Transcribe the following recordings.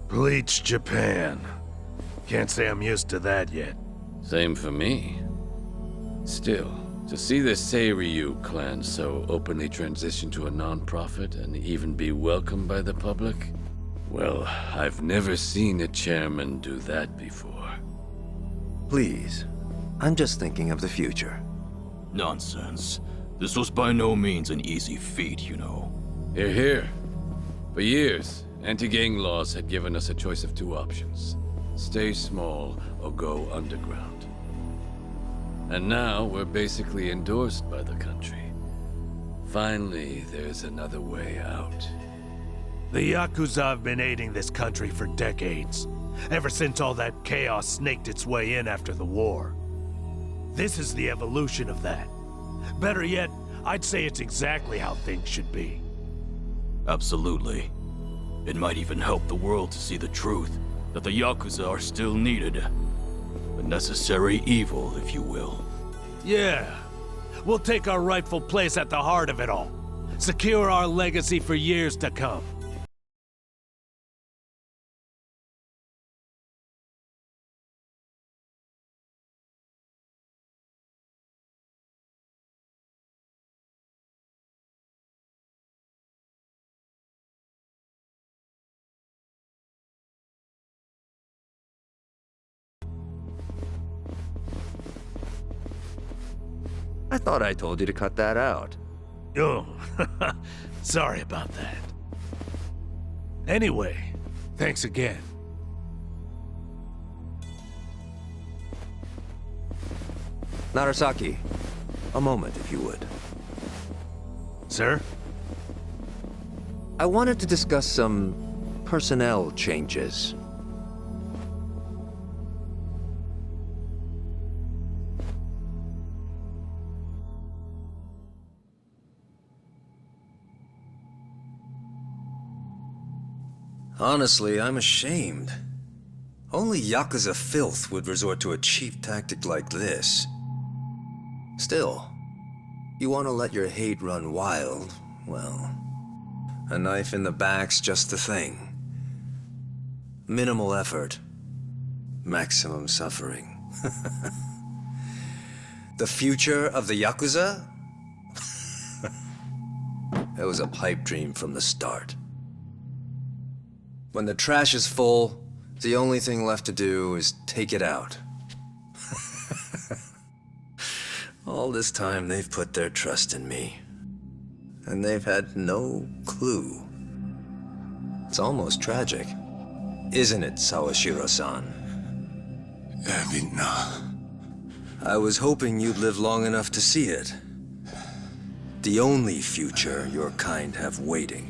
Bleach Japan. Can't say I'm used to that yet. Same for me. Still, to see the Seiryu clan so openly transition to a non-profit and even be welcomed by the public? Well, I've never seen a chairman do that before. Please, I'm just thinking of the future. Nonsense. This was by no means an easy feat, you know. Hear, hear. For years, anti-gang laws had given us a choice of two options. Stay small or go underground. And now we're basically endorsed by the country. Finally, there's another way out. The Yakuza have been aiding this country for decades, ever since all that chaos snaked its way in after the war. This is the evolution of that. Better yet, I'd say it's exactly how things should be. Absolutely. It might even help the world to see the truth, that the Yakuza are still needed. A necessary evil, if you will. Yeah. We'll take our rightful place at the heart of it all. Secure our legacy for years to come. I thought I told you to cut that out. Oh, sorry about that. Anyway, thanks again. Narasaki, a moment if you would. Sir? I wanted to discuss some personnel changes. Honestly, I'm ashamed. Only Yakuza filth would resort to a cheap tactic like this. Still, you want to let your hate run wild, well, a knife in the back's just the thing. Minimal effort, maximum suffering. The future of the Yakuza? It was a pipe dream from the start. When the trash is full, the only thing left to do is take it out. All this time they've put their trust in me. And they've had no clue. It's almost tragic. Isn't it, Sawashiro-san? I was hoping you'd live long enough to see it. The only future your kind have waiting.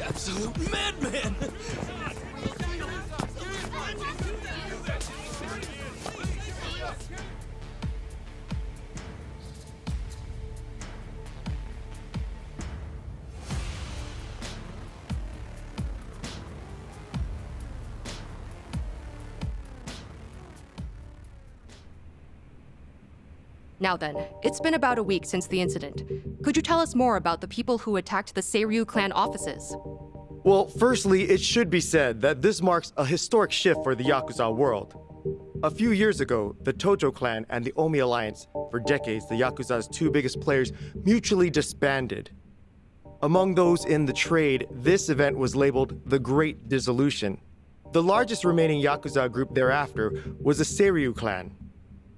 Absolute madman! Now then, it's been about a week since the incident. Could you tell us more about the people who attacked the Seiryu clan offices? Well, firstly, it should be said that this marks a historic shift for the Yakuza world. A few years ago, the Tojo clan and the Omi Alliance, for decades the Yakuza's two biggest players, mutually disbanded. Among those in the trade, this event was labeled the Great Dissolution. The largest remaining Yakuza group thereafter was the Seiryu clan,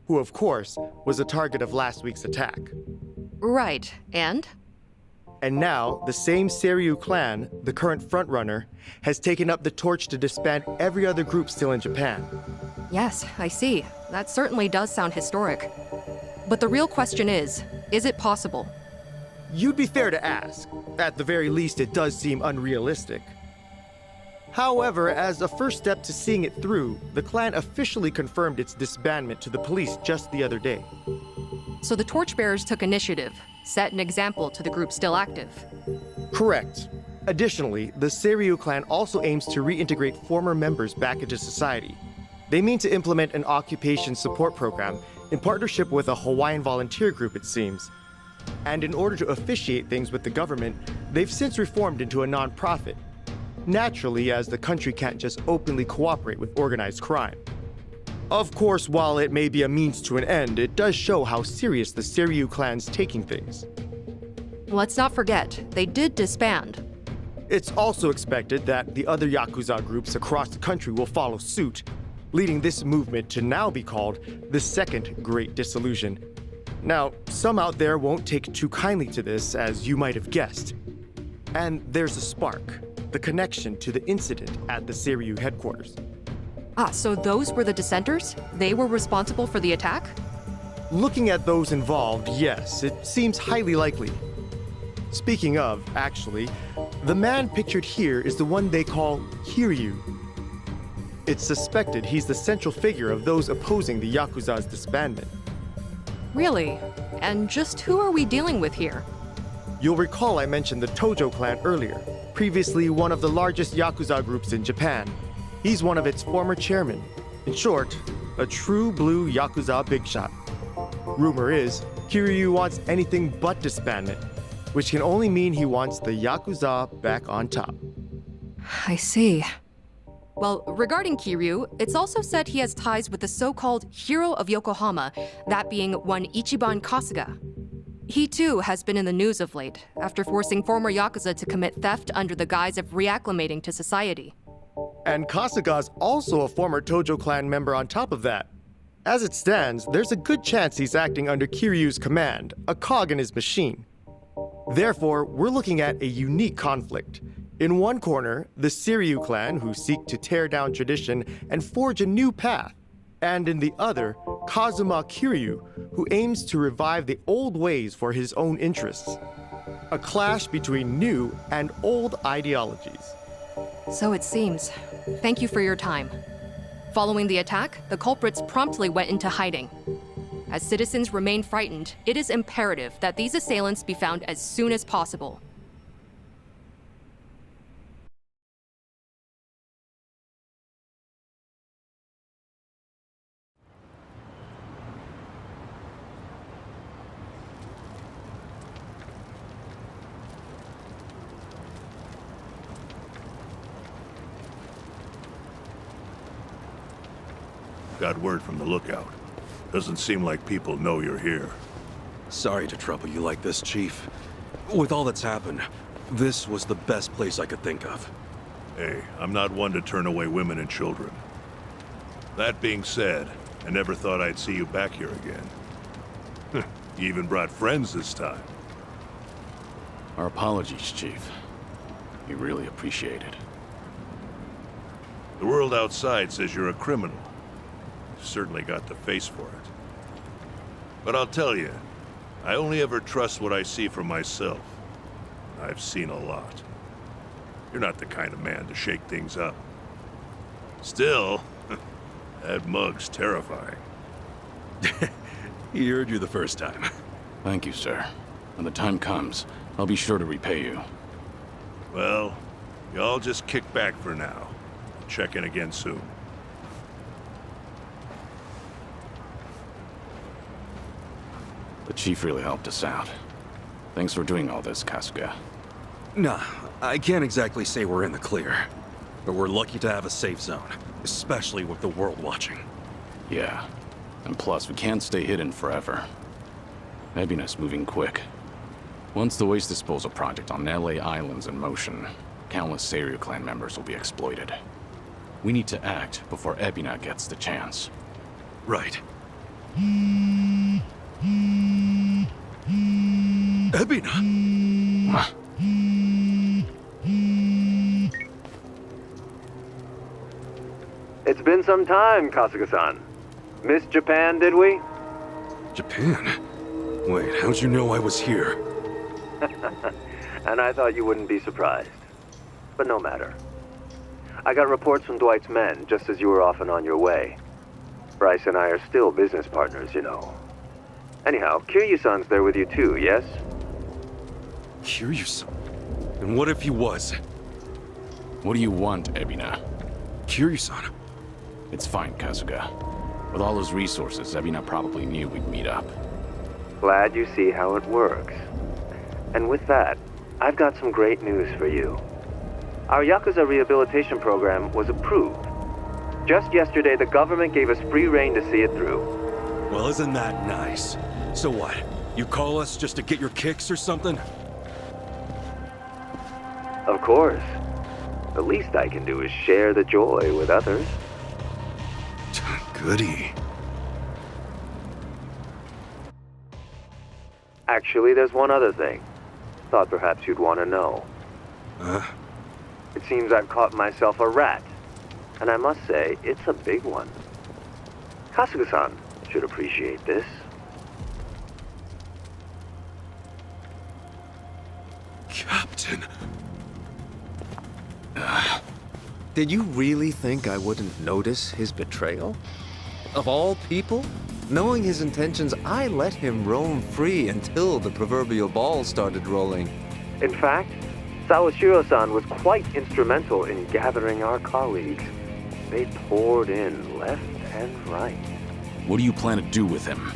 who, of course, was the target of last week's attack. Right, and? And now, the same Seiryu clan, the current frontrunner, has taken up the torch to disband every other group still in Japan. Yes, I see. That certainly does sound historic. But the real question is it possible? You'd be fair to ask. At the very least, it does seem unrealistic. However, as a first step to seeing it through, the clan officially confirmed its disbandment to the police just the other day. So the torchbearers took initiative, set an example to the group still active. Correct. Additionally, the Seiryu clan also aims to reintegrate former members back into society. They mean to implement an occupation support program in partnership with a Hawaiian volunteer group, it seems. And in order to officiate things with the government, they've since reformed into a non-profit. Naturally, as the country can't just openly cooperate with organized crime. Of course, while it may be a means to an end, it does show how serious the Seiryu clan's taking things. Let's not forget, they did disband. It's also expected that the other Yakuza groups across the country will follow suit, leading this movement to now be called the Second Great Dissolution. Now, some out there won't take too kindly to this, as you might have guessed. And there's a spark, the connection to the incident at the Seiryu headquarters. Ah, so those were the dissenters? They were responsible for the attack? Looking at those involved, yes, it seems highly likely. Speaking of, actually, the man pictured here is the one they call Kiryu. It's suspected he's the central figure of those opposing the Yakuza's disbandment. Really? And just who are we dealing with here? You'll recall I mentioned the Tojo clan earlier, previously one of the largest Yakuza groups in Japan. He's one of its former chairmen. In short, a true blue Yakuza big shot. Rumor is, Kiryu wants anything but disbandment, which can only mean he wants the Yakuza back on top. I see. Well, regarding Kiryu, it's also said he has ties with the so-called Hero of Yokohama, that being one Ichiban Kasuga. He too has been in the news of late, after forcing former Yakuza to commit theft under the guise of reacclimating to society. And Kasuga's also a former Tojo clan member on top of that. As it stands, there's a good chance he's acting under Kiryu's command, a cog in his machine. Therefore, we're looking at a unique conflict. In one corner, the Seiryu clan, who seek to tear down tradition and forge a new path. And in the other, Kazuma Kiryu, who aims to revive the old ways for his own interests. A clash between new and old ideologies. So it seems. Thank you for your time. Following the attack, the culprits promptly went into hiding. As citizens remain frightened, it is imperative that these assailants be found as soon as possible. Got word from the lookout. Doesn't seem like people know you're here. Sorry to trouble you like this, Chief. With all that's happened, this was the best place I could think of. Hey, I'm not one to turn away women and children. That being said, I never thought I'd see you back here again. You even brought friends this time. Our apologies, Chief. We really appreciate it. The world outside says you're a criminal. You've certainly got the face for it. But I'll tell you, I only ever trust what I see for myself. I've seen a lot. You're not the kind of man to shake things up. Still, that mug's terrifying. He heard you the first time. Thank you, sir. When the time comes, I'll be sure to repay you. Well, y'all just kick back for now. Check in again soon. The Chief really helped us out. Thanks for doing all this, Kasuga. Nah, I can't exactly say we're in the clear. But we're lucky to have a safe zone, especially with the world watching. Yeah. And plus, we can't stay hidden forever. Ebina's moving quick. Once the waste disposal project on LA Island's in motion, countless Seiryu clan members will be exploited. We need to act before Ebina gets the chance. Right. Ebina! Kazuma. It's been some time, Kasuga-san. Missed Japan, did we? Japan? Wait, how'd you know I was here? And I thought you wouldn't be surprised. But no matter. I got reports from Dwight's men just as you were off and on your way. Bryce and I are still business partners, you know. Anyhow, Kiryu-san's there with you too, yes? Kiryu-san? And what if he was? What do you want, Ebina? Kiryu-san? It's fine, Kasuga. With all those resources, Ebina probably knew we'd meet up. Glad you see how it works. And with that, I've got some great news for you. Our Yakuza rehabilitation program was approved. Just yesterday, the government gave us free rein to see it through. Well, isn't that nice? So what? You call us just to get your kicks or something? Of course. The least I can do is share the joy with others. Goody. Actually, there's one other thing. Thought perhaps you'd want to know. Huh? It seems I've caught myself a rat. And I must say, it's a big one. Kasuga-san should appreciate this. Captain. Did you really think I wouldn't notice his betrayal? Of all people? Knowing his intentions, I let him roam free until the proverbial ball started rolling. In fact, Sawashiro-san was quite instrumental in gathering our colleagues. They poured in left and right. What do you plan to do with him?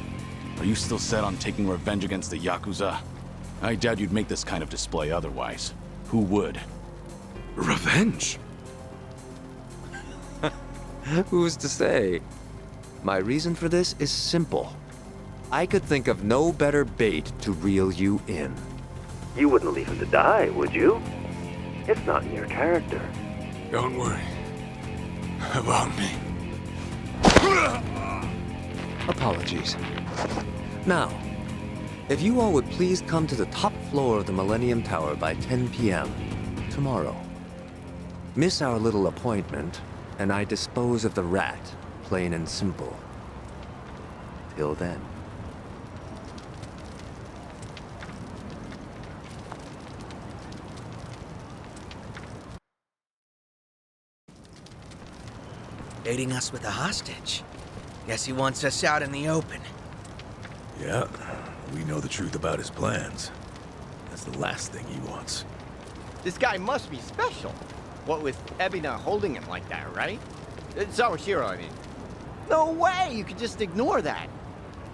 Are you still set on taking revenge against the Yakuza? I doubt you'd make this kind of display otherwise. Who would? Revenge? Who's to say? My reason for this is simple. I could think of no better bait to reel you in. You wouldn't leave him to die, would you? It's not in your character. Don't worry about me. Apologies. Now, if you all would please come to the top floor of the Millennium Tower by 10 p.m. tomorrow. Miss our little appointment, and I dispose of the rat, plain and simple. Till then. Aiding us with a hostage. Guess he wants us out in the open. Yeah, we know the truth about his plans. That's the last thing he wants. This guy must be special. What with Ebina holding him like that, right? Sawashiro, I mean. No way you could just ignore that.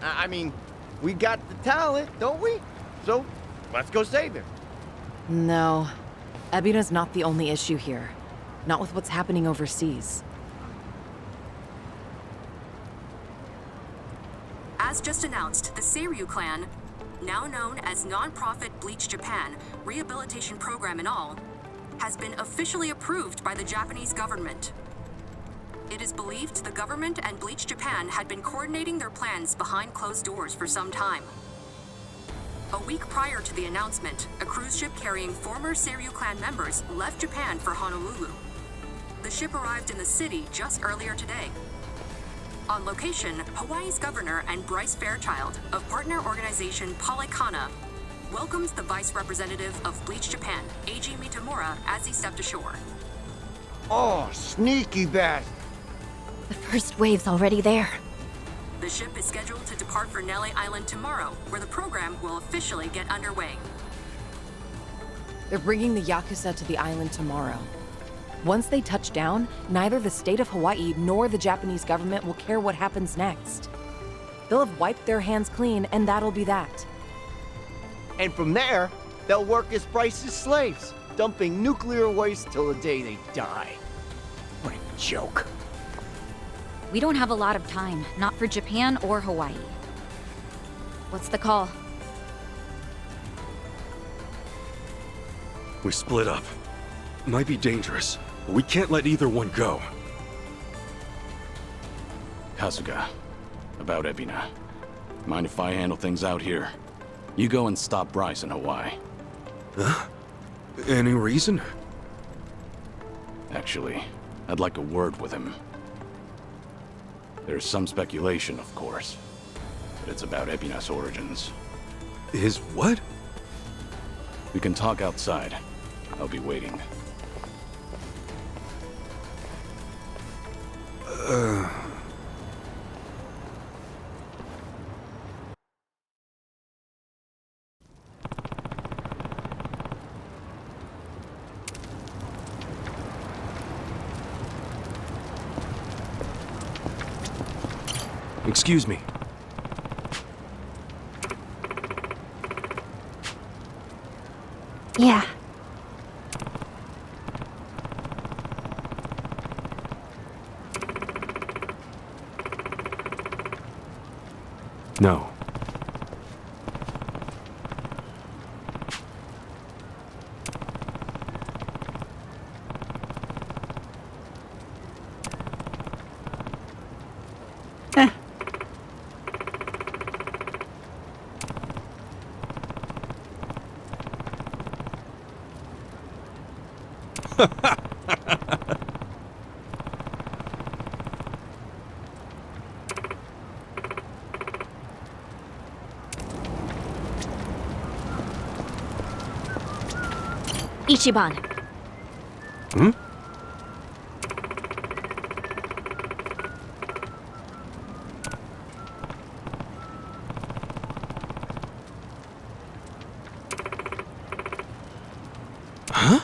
I mean, we got the talent, don't we? So, let's go save him. No. Ebina's not the only issue here. Not with what's happening overseas. As just announced, the Seiryu clan, now known as non-profit Bleach Japan, rehabilitation program and all, has been officially approved by the Japanese government. It is believed the government and Bleach Japan had been coordinating their plans behind closed doors for some time. A week prior to the announcement, a cruise ship carrying former Seiryu clan members left Japan for Honolulu. The ship arrived in the city just earlier today. On location, Hawaii's governor and Bryce Fairchild of partner organization Polycana welcomes the vice representative of Bleach Japan, Eiji Mitamura, as he stepped ashore. Oh, sneaky bastard. The first wave's already there. The ship is scheduled to depart for Nele Island tomorrow, where the program will officially get underway. They're bringing the Yakuza to the island tomorrow. Once they touch down, neither the state of Hawaii nor the Japanese government will care what happens next. They'll have wiped their hands clean, and that'll be that. And from there, they'll work as Bryce's slaves, dumping nuclear waste till the day they die. What a joke. We don't have a lot of time, not for Japan or Hawaii. What's the call? We split up. Might be dangerous, but we can't let either one go. Kasuga, about Ebina. Mind if I handle things out here? You go and stop Bryce in Hawaii. Huh? Any reason? Actually, I'd like a word with him. There's some speculation, of course, but it's about Epina's origins. His what? We can talk outside. I'll be waiting. Excuse me. Yeah. No. Ichiban. Hmm? Huh?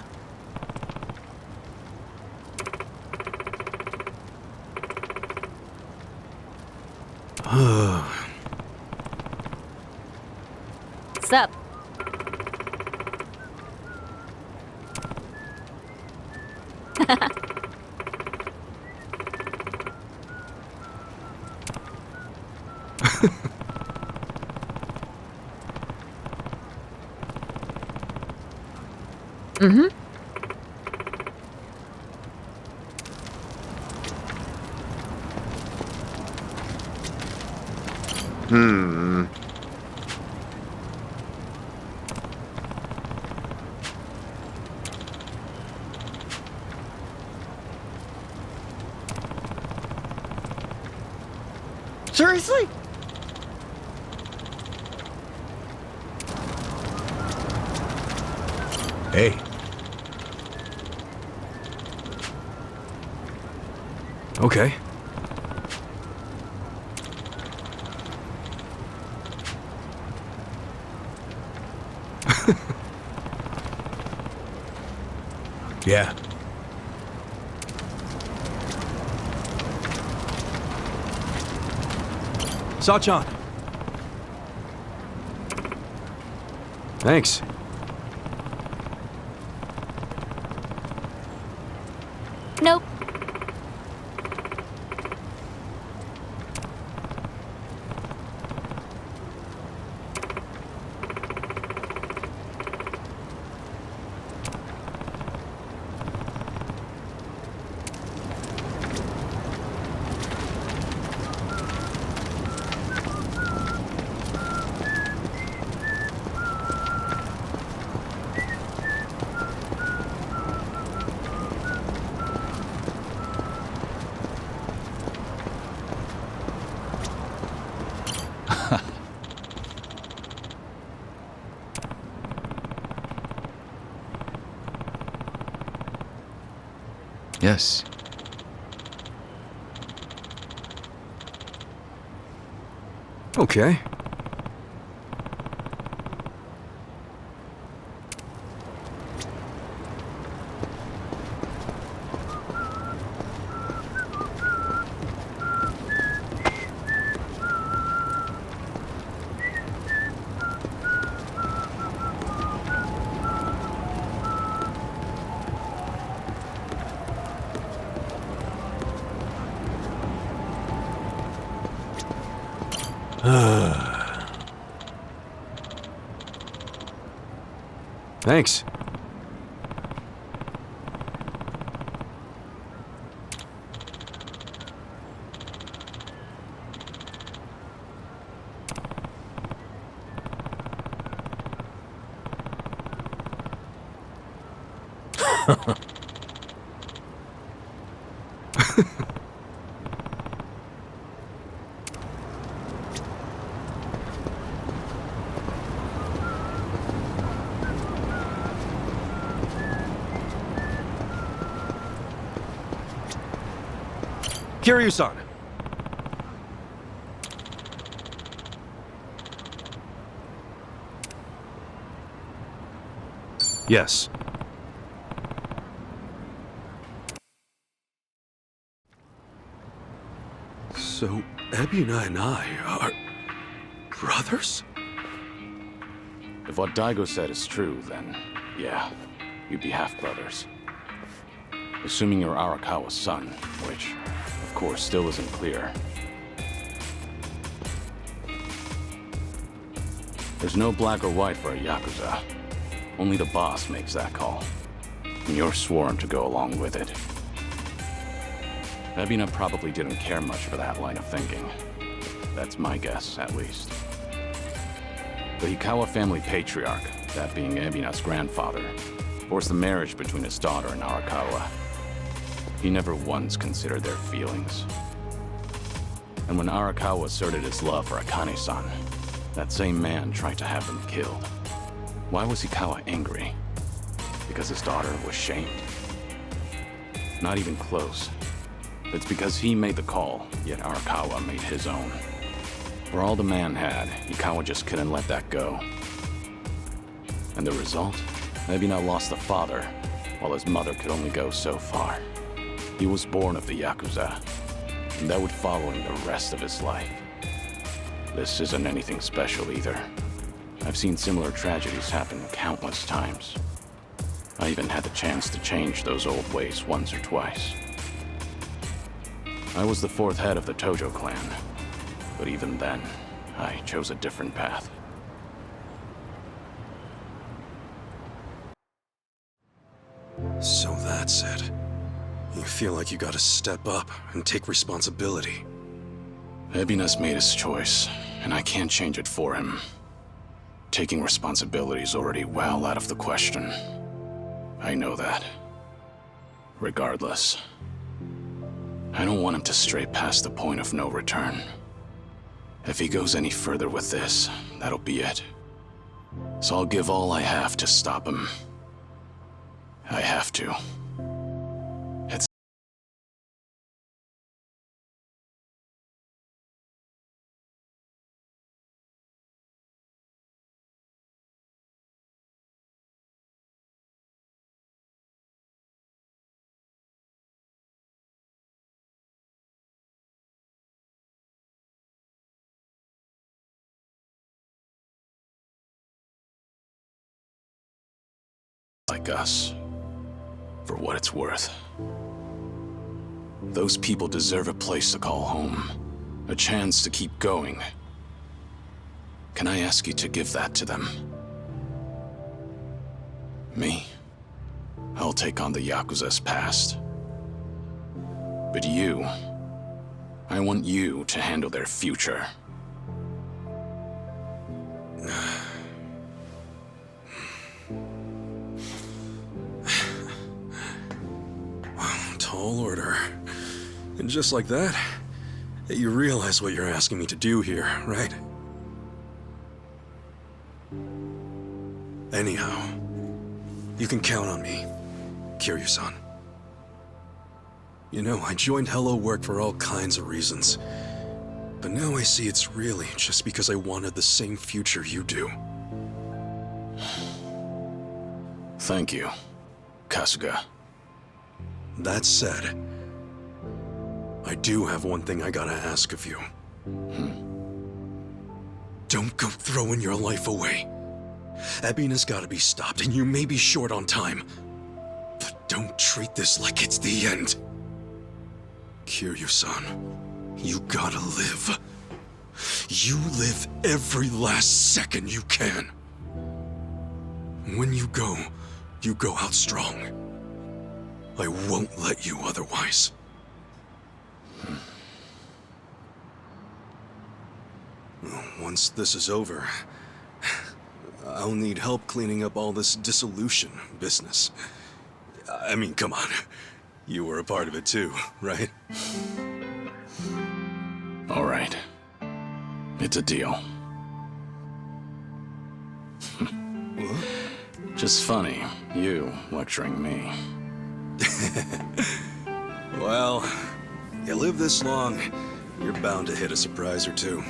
Sup? Mm-hmm. Hmm. Seriously? Hey. Okay. Yeah. Sachan. Thanks. Nope. Yes. Okay. Thanks. Kiryu-san! Yes. So, Ebina and I are... brothers? If what Daigo said is true, then yeah, you'd be half-brothers. Assuming you're Arakawa's son, which, of course, still isn't clear. There's no black or white for a Yakuza. Only the boss makes that call. And you're sworn to go along with it. Ebina probably didn't care much for that line of thinking. That's my guess, at least. The Hikawa family patriarch, that being Ebina's grandfather, forced the marriage between his daughter and Arakawa. He never once considered their feelings. And when Arakawa asserted his love for Akane-san, that same man tried to have him killed. Why was Hikawa angry? Because his daughter was shamed? Not even close. It's because he made the call, yet Arakawa made his own. For all the man had, Hikawa just couldn't let that go. And the result? Ebina lost the father, while his mother could only go so far. He was born of the Yakuza, and that would follow him the rest of his life. This isn't anything special either. I've seen similar tragedies happen countless times. I even had the chance to change those old ways once or twice. I was the fourth head of the Tojo clan, but even then, I chose a different path. So that's it. You feel like you gotta step up and take responsibility. Ebina's made his choice, and I can't change it for him. Taking responsibility is already well out of the question. I know that. Regardless, I don't want him to stray past the point of no return. If he goes any further with this, that'll be it. So I'll give all I have to stop him. I have to. It's like us. For what it's worth. Those people deserve a place to call home. A chance to keep going. Can I ask you to give that to them? Me? I'll take on the Yakuza's past. But you... I want you to handle their future. Tall order. And just like that, you realize what you're asking me to do here, right? Anyhow, you can count on me, Kiryu-san. You know, I joined Hello Work for all kinds of reasons. But now I see it's really just because I wanted the same future you do. Thank you, Kasuga. That said, I do have one thing I gotta ask of you. Don't go throwing your life away. Ebina's gotta be stopped, and you may be short on time. But don't treat this like it's the end. Kiryu-san, you gotta live. You live every last second you can. When you go out strong. I won't let you otherwise. Once this is over, I'll need help cleaning up all this dissolution business. I mean, come on. You were a part of it too, right? All right. It's a deal. Just funny, you lecturing me. Well, you live this long, you're bound to hit a surprise or two.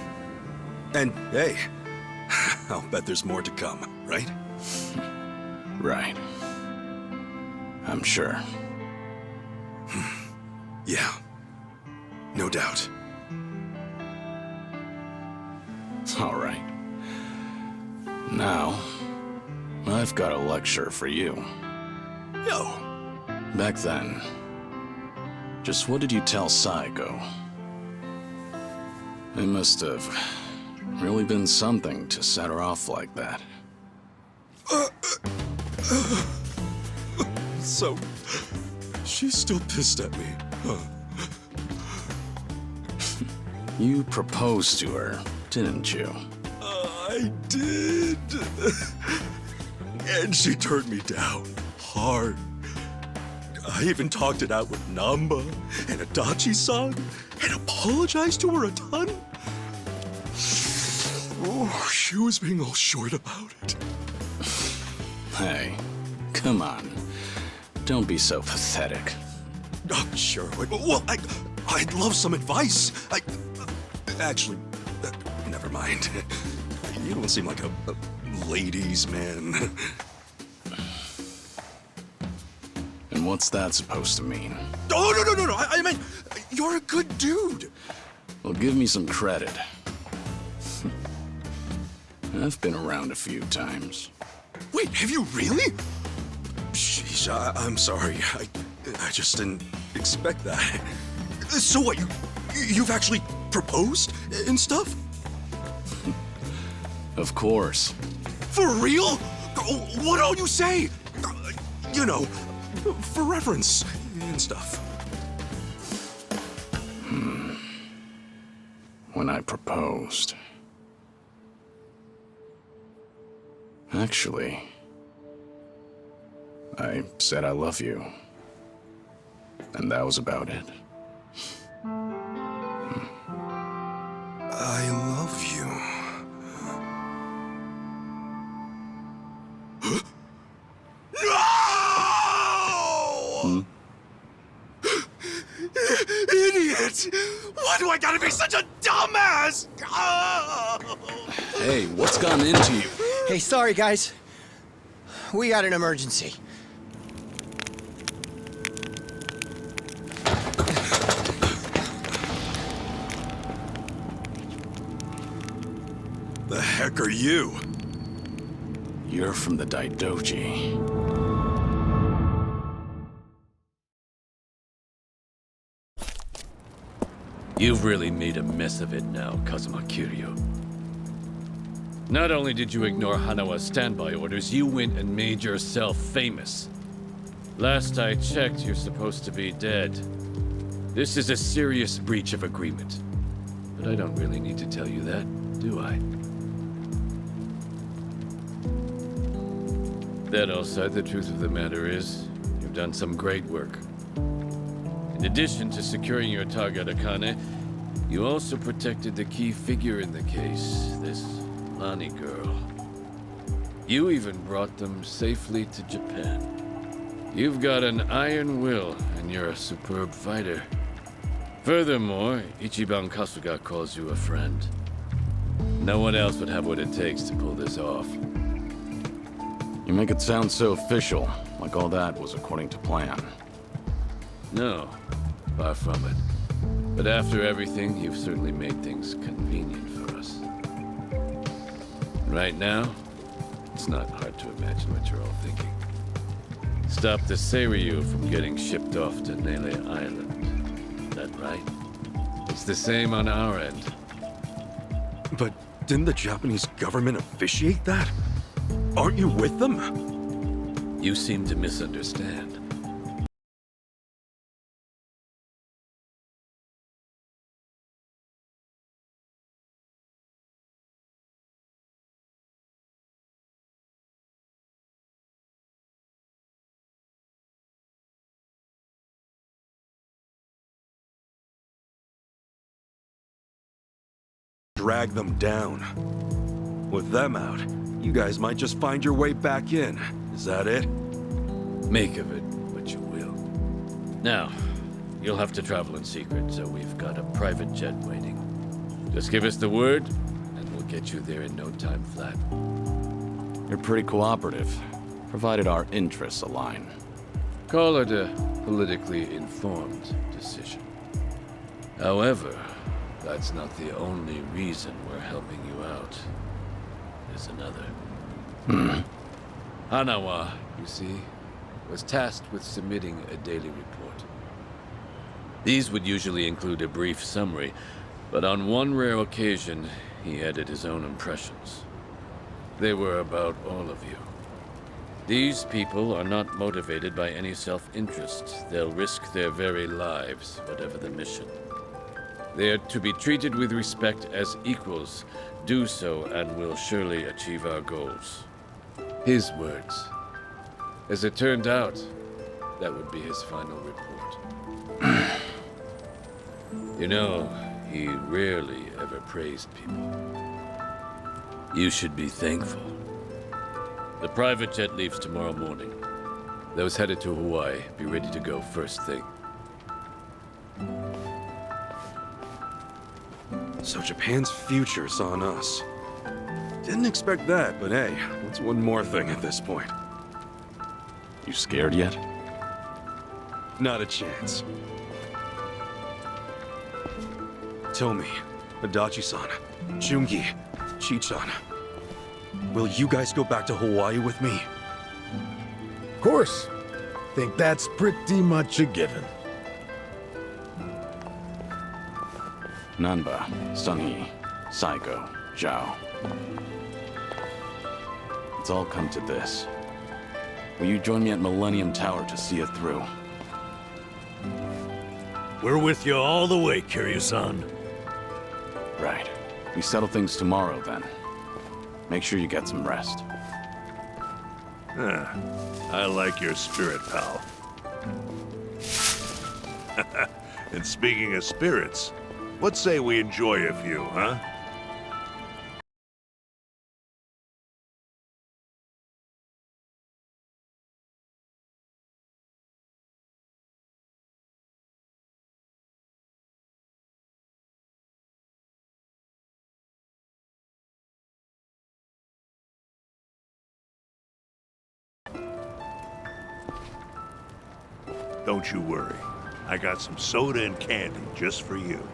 And hey, I'll bet there's more to come, right? Right. I'm sure. Yeah, no doubt. All right. Now, I've got a lecture for you. Yo! Back then, just what did you tell Saigo? It must have really been something to set her off like that. So, she's still pissed at me, huh? You proposed to her, didn't you? I did. And she turned me down hard. I even talked it out with Namba and Adachi-san and apologized to her a ton. Oh, she was being all short about it. Hey, come on. Don't be so pathetic. Oh, sure. Well, I'd love some advice. Actually, never mind. You don't seem like a ladies' man. And what's that supposed to mean? Oh, no. I meant, you're a good dude. Well, give me some credit. I've been around a few times. Wait, have you really? Sheesh, I'm sorry. I just didn't expect that. So what, you've actually proposed and stuff? Of course. For real? What all you say? You know, for reference and stuff. When I proposed. Actually, I said I love you. And that was about it. I love you. No! Idiot! Why do I gotta be such a dumbass? Hey, what's gotten into you? Hey, sorry, guys. We got an emergency. The heck are you? You're from the Daidoji. You've really made a mess of it now, Kazuma Kiryu. Not only did you ignore Hanawa's standby orders, you went and made yourself famous. Last I checked, you're supposed to be dead. This is a serious breach of agreement. But I don't really need to tell you that, do I? That all said, the truth of the matter is, you've done some great work. In addition to securing your target Akane, you also protected the key figure in the case, this Lani girl. You even brought them safely to Japan. You've got an iron will, and you're a superb fighter. Furthermore, Ichiban Kasuga calls you a friend. No one else would have what it takes to pull this off. You make it sound so official, like all that was according to plan. No, far from it. But after everything, you've certainly made things convenient for us. Right now, it's not hard to imagine what you're all thinking. Stop the Seiryu from getting shipped off to Nele Island. That right? It's the same on our end. But didn't the Japanese government officiate that? Aren't you with them? You seem to misunderstand. drag them down. With them out, you guys might just find your way back in. Is that it? Make of it what you will. Now, you'll have to travel in secret, so we've got a private jet waiting. Just give us the word, and we'll get you there in no time flat. You're pretty cooperative, provided our interests align. Call it a politically informed decision. However, that's not the only reason we're helping you out. There's another. Hanawa, you see, was tasked with submitting a daily report. These would usually include a brief summary, but on one rare occasion, he added his own impressions. They were about all of you. These people are not motivated by any self-interest. They'll risk their very lives, whatever the mission. They are to be treated with respect as equals. Do so, and we'll surely achieve our goals. His words. As it turned out, that would be his final report. You know, he rarely ever praised people. You should be thankful. The private jet leaves tomorrow morning. Those headed to Hawaii, be ready to go first thing. So Japan's future's on us. Didn't expect that, but hey, what's one more thing at this point? You scared yet? Not a chance. Tomi, Adachi-san, Jungi, Chi-chan. Will you guys go back to Hawaii with me? Of course. Think that's pretty much a given. Nanba, Sunhee, Saiko, Zhao. It's all come to this. Will you join me at Millennium Tower to see it through? We're with you all the way, Kiryu-san. Right. We settle things tomorrow, then. Make sure you get some rest. I like your spirit, pal. And speaking of spirits, what say we enjoy a few, huh? Don't you worry. I got some soda and candy just for you.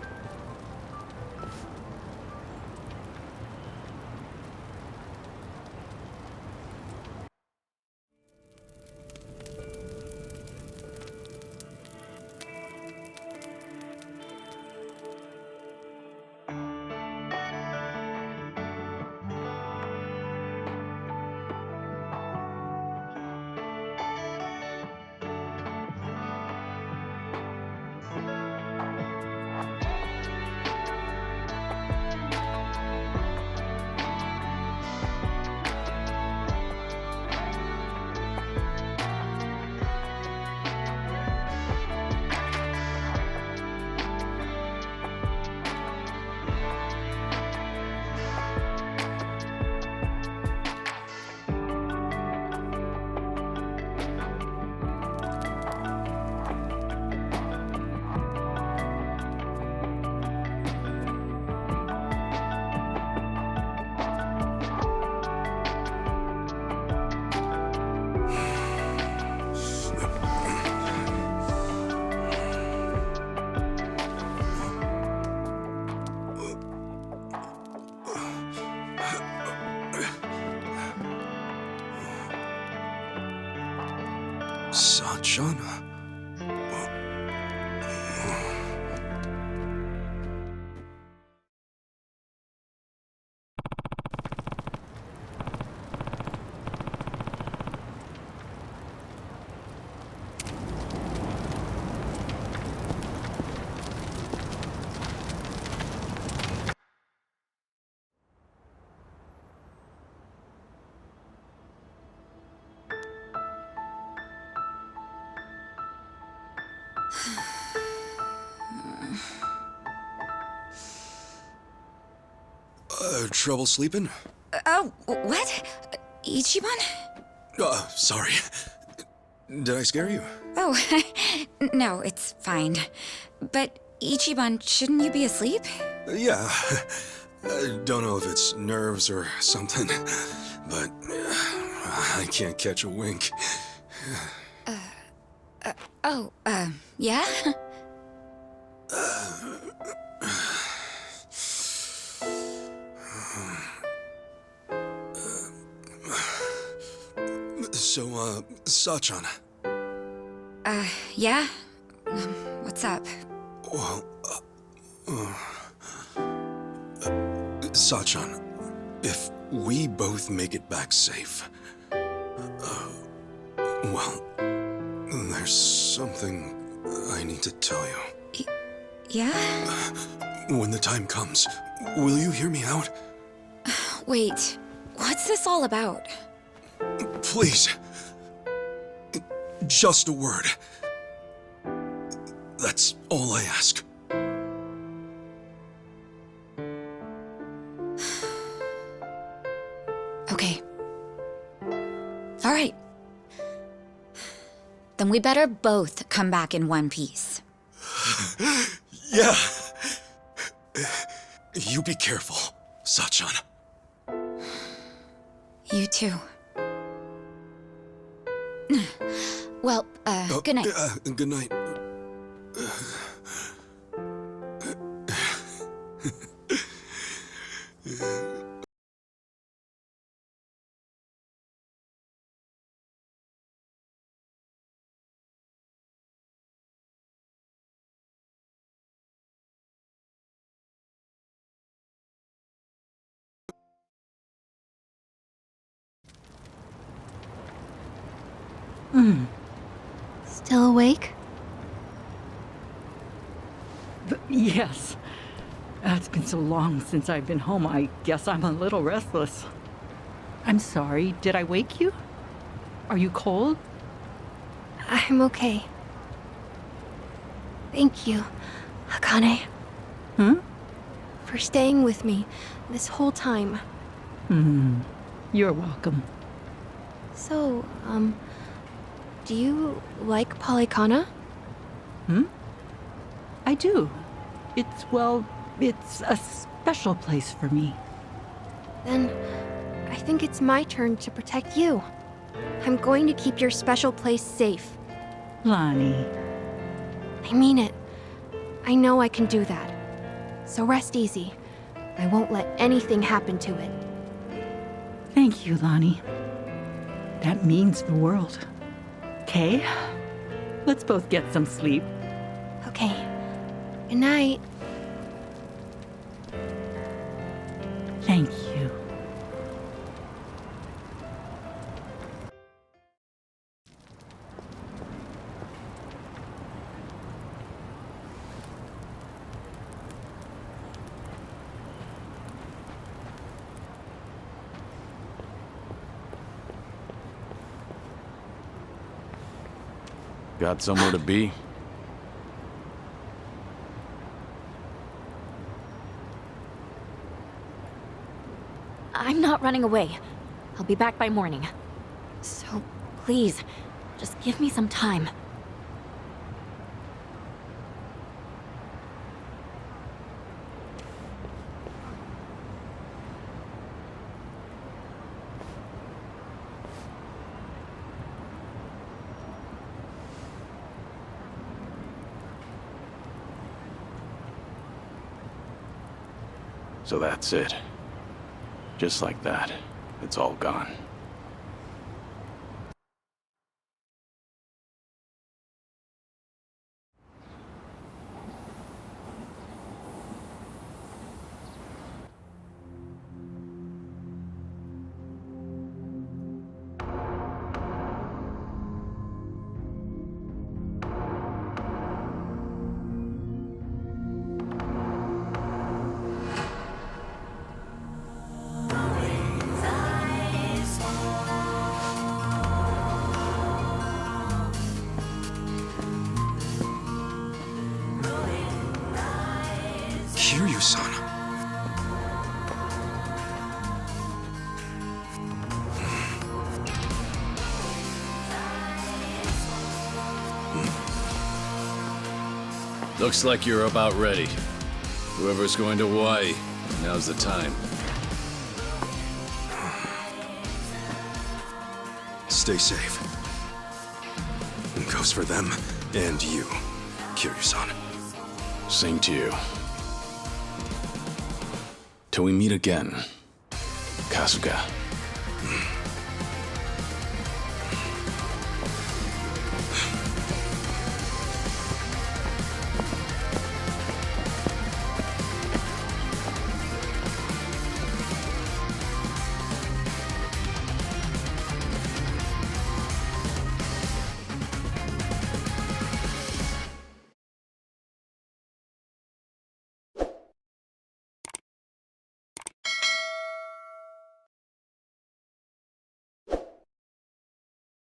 Sanchana. Trouble sleeping? Oh, what? Ichiban? Sorry. Did I scare you? Oh, no, it's fine. But Ichiban, shouldn't you be asleep? Yeah. I don't know if it's nerves or something, but I can't catch a wink. Yeah? So, Sachan. Yeah? What's up? Well, Sachan, if we both make it back safe, well, there's something I need to tell you. Yeah? When the time comes, will you hear me out? Wait, what's this all about? Please. Just a word. That's all I ask. Okay. All right. Then we better both come back in one piece. Yeah. You be careful, Sachan. You too. Well, good night. Good night. Still awake? Yes. It's been so long since I've been home, I guess I'm a little restless. I'm sorry, did I wake you? Are you cold? I'm okay. Thank you, Akane. For staying with me this whole time. You're welcome. So, do you like Polycana? I do. It's a special place for me. Then, I think it's my turn to protect you. I'm going to keep your special place safe. Lonnie. I mean it. I know I can do that. So rest easy. I won't let anything happen to it. Thank you, Lonnie. That means the world. Okay? Let's both get some sleep. Okay. Good night. Thank you. Got somewhere to be? I'm not running away. I'll be back by morning. So, please, just give me some time. So that's it. Just like that, it's all gone. Kiryu-san. Looks like you're about ready. Whoever's going to Hawaii, now's the time. Stay safe. It goes for them and you, Kiryu-san. Same to you. Till we meet again, Kasuga.